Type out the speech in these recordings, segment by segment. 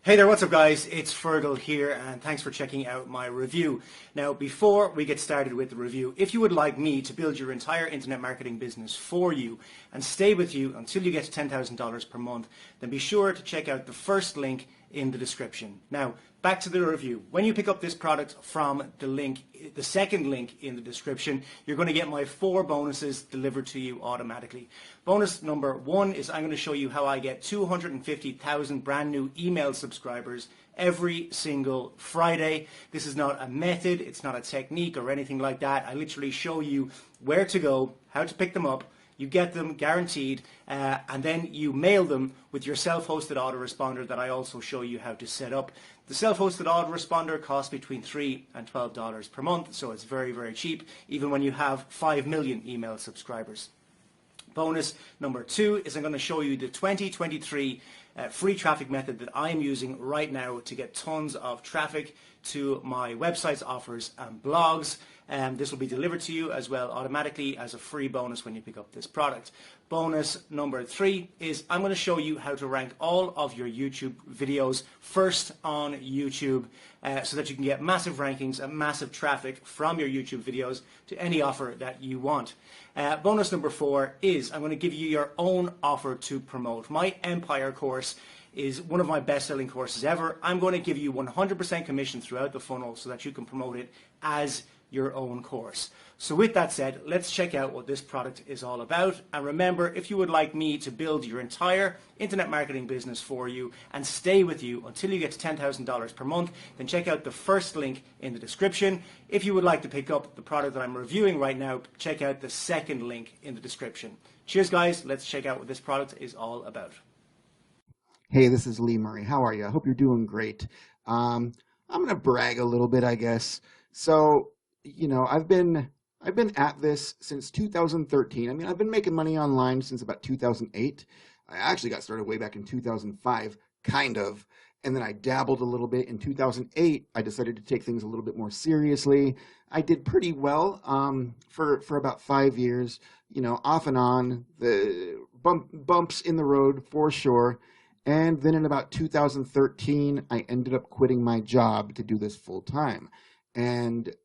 Hey there, what's up guys? It's Fergal here and thanks for checking out my review. Now before we get started with the review, if you would like me to build your entire internet marketing business for you and stay with you until you get to $10,000 per month, then be sure to check out the first link in the description. Now back to the review. When you pick up this product from the second link in the description, you're going to get my 4 bonuses delivered to you automatically. Bonus number 1 is I'm going to show you how I get 250,000 brand new email subscribers every single Friday. This is not a method, it's not a technique or anything like that. I literally show you where to go, how to pick them up. You get them guaranteed, and then you mail them with your self-hosted autoresponder that I also show you how to set up. The self-hosted autoresponder costs between $3 and $12 per month, so it's very, very cheap, even when you have 5 million email subscribers. Bonus number 2 is I'm going to show you the 2023 free traffic method that I'm using right now to get tons of traffic to my websites, offers and blogs. This will be delivered to you as well automatically as a free bonus when you pick up this product. Bonus number 3 is I'm going to show you how to rank all of your YouTube videos first on YouTube so that you can get massive rankings and massive traffic from your YouTube videos to any offer that you want. Bonus number 4 is I'm going to give you your own offer to promote. My Empire course is one of my best-selling courses ever. I'm going to give you 100% commission throughout the funnel so that you can promote it as your own course. So with that said, let's check out what this product is all about. And remember, if you would like me to build your entire internet marketing business for you and stay with you until you get to $10,000 per month, then check out the first link in the description. If you would like to pick up the product that I'm reviewing right now, check out the second link in the description. Cheers guys, let's check out what this product is all about. Hey, this is Lee Murray. How are you? I hope you're doing great. I'm going to brag a little bit, I guess. So, I've been at this since 2013. I mean, I've been making money online since about 2008. I actually got started way back in 2005, kind of. And then I dabbled a little bit. In 2008, I decided to take things a little bit more seriously. I did pretty well for about 5 years, off and on, the bumps in the road for sure. And then in about 2013, I ended up quitting my job to do this full time. And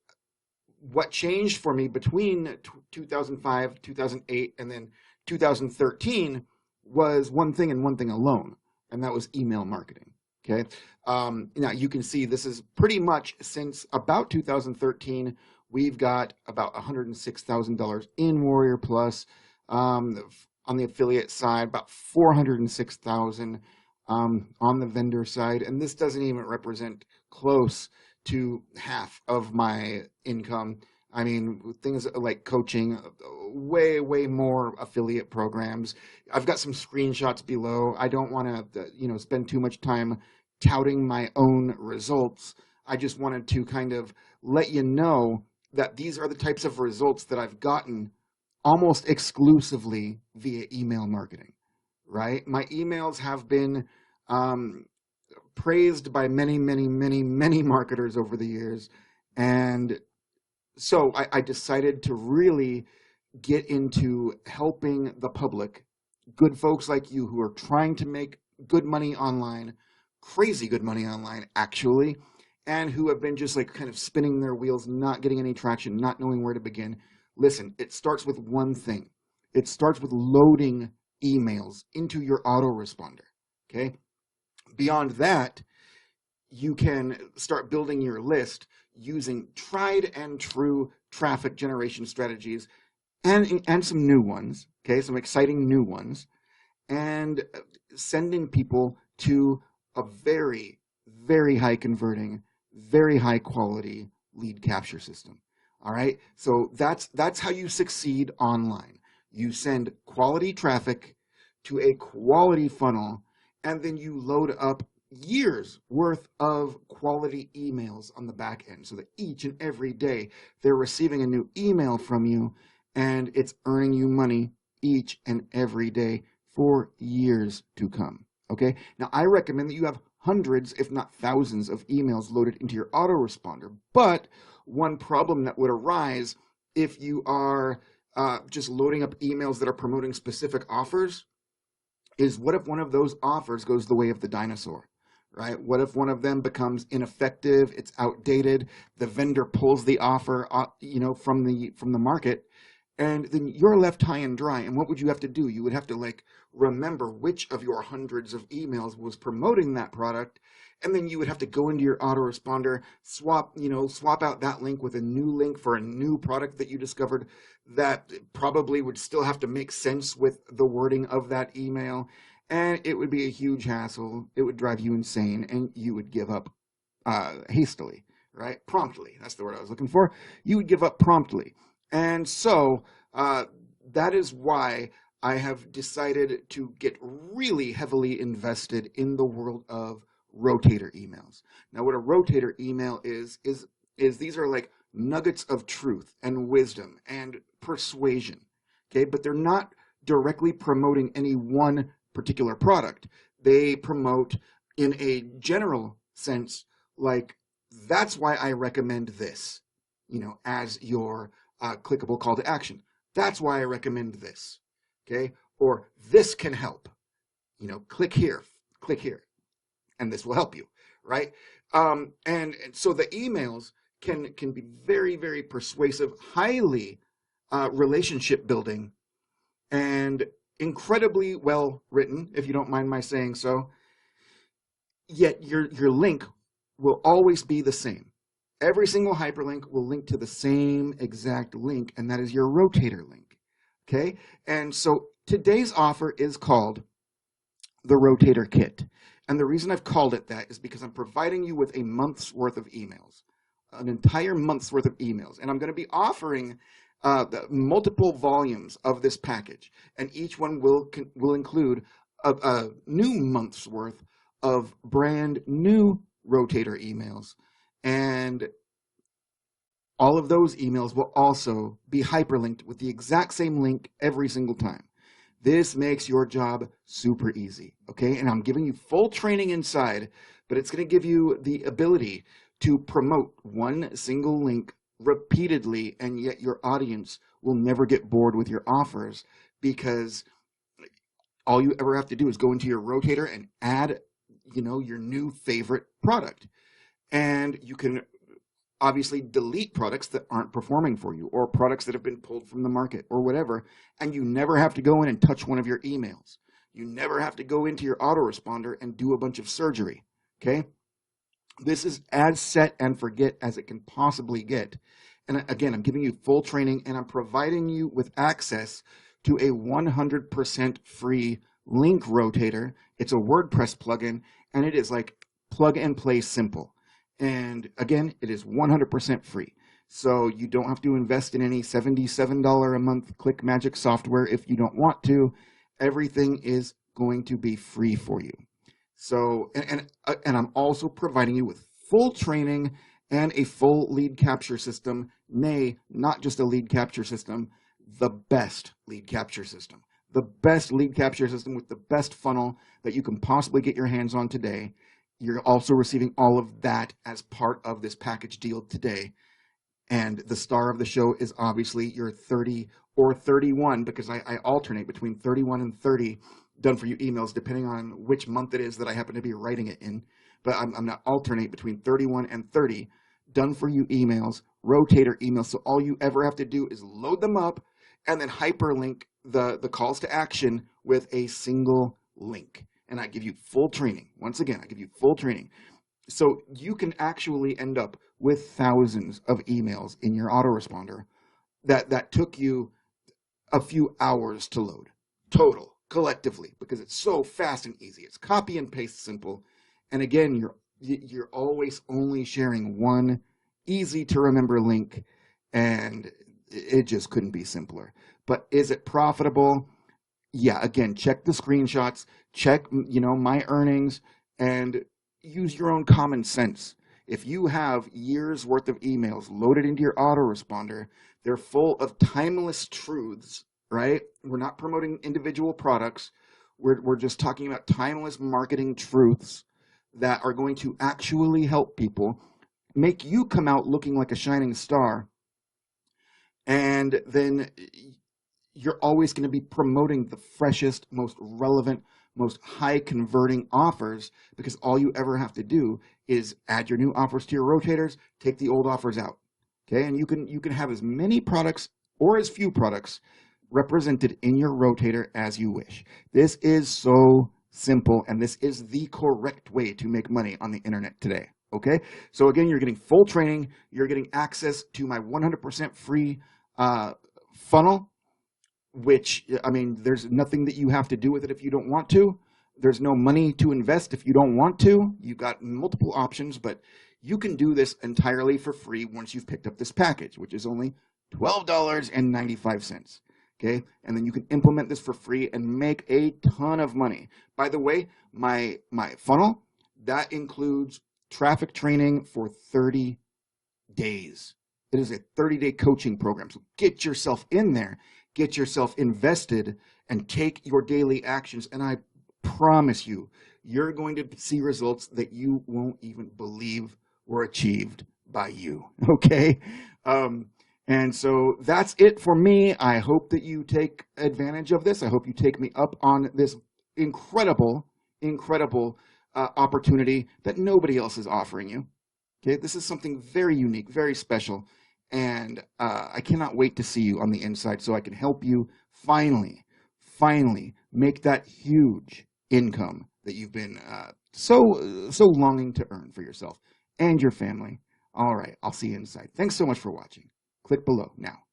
what changed for me between 2005, 2008, and then 2013 was one thing and one thing alone, and that was email marketing. Okay. Now you can see this is pretty much since about 2013, we've got about $106,000 in Warrior Plus. On the affiliate side, about 406,000 on the vendor side, and this doesn't even represent close to half of my income. I mean, things like coaching, way more affiliate programs. I've got some screenshots below. I don't want to, spend too much time touting my own results. I just wanted to kind of let you know that these are the types of results that I've gotten almost exclusively via email marketing, right? My emails have been praised by many marketers over the years. And so I decided to really get into helping the public, good folks like you who are trying to make good money online, crazy good money online, actually, and who have been just like kind of spinning their wheels, not getting any traction, not knowing where to begin. Listen, it starts with one thing. It starts with loading emails into your autoresponder, okay? Beyond that, you can start building your list using tried and true traffic generation strategies and some new ones, okay? Some exciting new ones, and sending people to a very high converting, very high quality lead capture system. All right, so that's how you succeed online. You send quality traffic to a quality funnel, and then you load up years worth of quality emails on the back end so that each and every day they're receiving a new email from you, and it's earning you money each and every day for years to come. Okay, now I recommend that you have hundreds, if not thousands, of emails loaded into your autoresponder, but one problem that would arise if you are just loading up emails that are promoting specific offers is, what if one of those offers goes the way of the dinosaur, right? What if one of them becomes ineffective, it's outdated, the vendor pulls the offer, from the market, and then you're left high and dry. And what would you have to do? You would have to remember which of your hundreds of emails was promoting that product, and then you would have to go into your autoresponder, swap out that link with a new link for a new product that you discovered that probably would still have to make sense with the wording of that email. And it would be a huge hassle. It would drive you insane, and you would give up hastily, right? Promptly. That's the word I was looking for. You would give up promptly. And so that is why I have decided to get really heavily invested in the world of rotator emails. Now, what a rotator email is these are like nuggets of truth and wisdom and persuasion, okay? But they're not directly promoting any one particular product. They promote in a general sense, like, that's why I recommend this, as your clickable call to action. That's why I recommend this, okay? Or this can help, click here, and this will help you, right? And so the emails can be very, very persuasive, highly relationship building, and incredibly well written, if you don't mind my saying so. Yet your link will always be the same. Every single hyperlink will link to the same exact link, and that is your rotator link, okay? And so today's offer is called the Rotator Kit. And the reason I've called it that is because I'm providing you with a month's worth of emails, an entire month's worth of emails. And I'm going to be offering the multiple volumes of this package. And each one will include a new month's worth of brand new rotator emails. And all of those emails will also be hyperlinked with the exact same link every single time. This makes your job super easy, okay? And I'm giving you full training inside, but it's going to give you the ability to promote one single link repeatedly, and yet your audience will never get bored with your offers, because all you ever have to do is go into your rotator and add, your new favorite product. And you can obviously delete products that aren't performing for you, or products that have been pulled from the market, or whatever, and you never have to go in and touch one of your emails. You never have to go into your autoresponder and do a bunch of surgery, okay? This is as set and forget as it can possibly get. And again, I'm giving you full training, and I'm providing you with access to a 100% free link rotator. It's a WordPress plugin, and it is like plug and play simple. And again, it is 100% free. So you don't have to invest in any $77 a month Click Magic software if you don't want to. Everything is going to be free for you. So, and I'm also providing you with full training and a full lead capture system. Nay, not just a lead capture system, the best lead capture system. The best lead capture system with the best funnel that you can possibly get your hands on today. You're also receiving all of that as part of this package deal today. And the star of the show is obviously your 30 or 31, because I alternate between 31 and 30 done for you emails, depending on which month it is that I happen to be writing it in. But I'm not alternate between 31 and 30 done for you emails, rotator emails. So all you ever have to do is load them up and then hyperlink the calls to action with a single link. And I give you full training. Once again, I give you full training. So you can actually end up with thousands of emails in your autoresponder that took you a few hours to load, total, collectively, because it's so fast and easy. It's copy and paste simple. And again, you're always only sharing one easy to remember link, and it just couldn't be simpler. But is it profitable? Yeah, again, check the screenshots, check, my earnings, and use your own common sense. If you have years worth of emails loaded into your autoresponder, they're full of timeless truths, right? We're not promoting individual products. We're just talking about timeless marketing truths that are going to actually help people, make you come out looking like a shining star, and then you're always going to be promoting the freshest, most relevant most high converting offers, because all you ever have to do is add your new offers to your rotators, take the old offers out. Okay, and you can have as many products or as few products represented in your rotator as you wish. This is so simple, and this is the correct way to make money on the internet today. Okay, so again, you're getting full training, you're getting access to my 100% free funnel, which, I mean, there's nothing that you have to do with it if you don't want to. There's no money to invest if you don't want to. You've got multiple options, but you can do this entirely for free once you've picked up this package, which is only $12.95. Okay, and then you can implement this for free and make a ton of money. By the way, my funnel, that includes traffic training for 30 days. It is a 30-day coaching program. So get yourself in there, get yourself invested, and take your daily actions. And I promise you, you're going to see results that you won't even believe were achieved by you. Okay? And so that's it for me. I hope that you take advantage of this. I hope you take me up on this incredible opportunity that nobody else is offering you. Okay, this is something very unique, very special, and I cannot wait to see you on the inside so I can help you finally make that huge income that you've been so longing to earn for yourself and your family. All right, I'll see you inside. Thanks so much for watching. Click below now.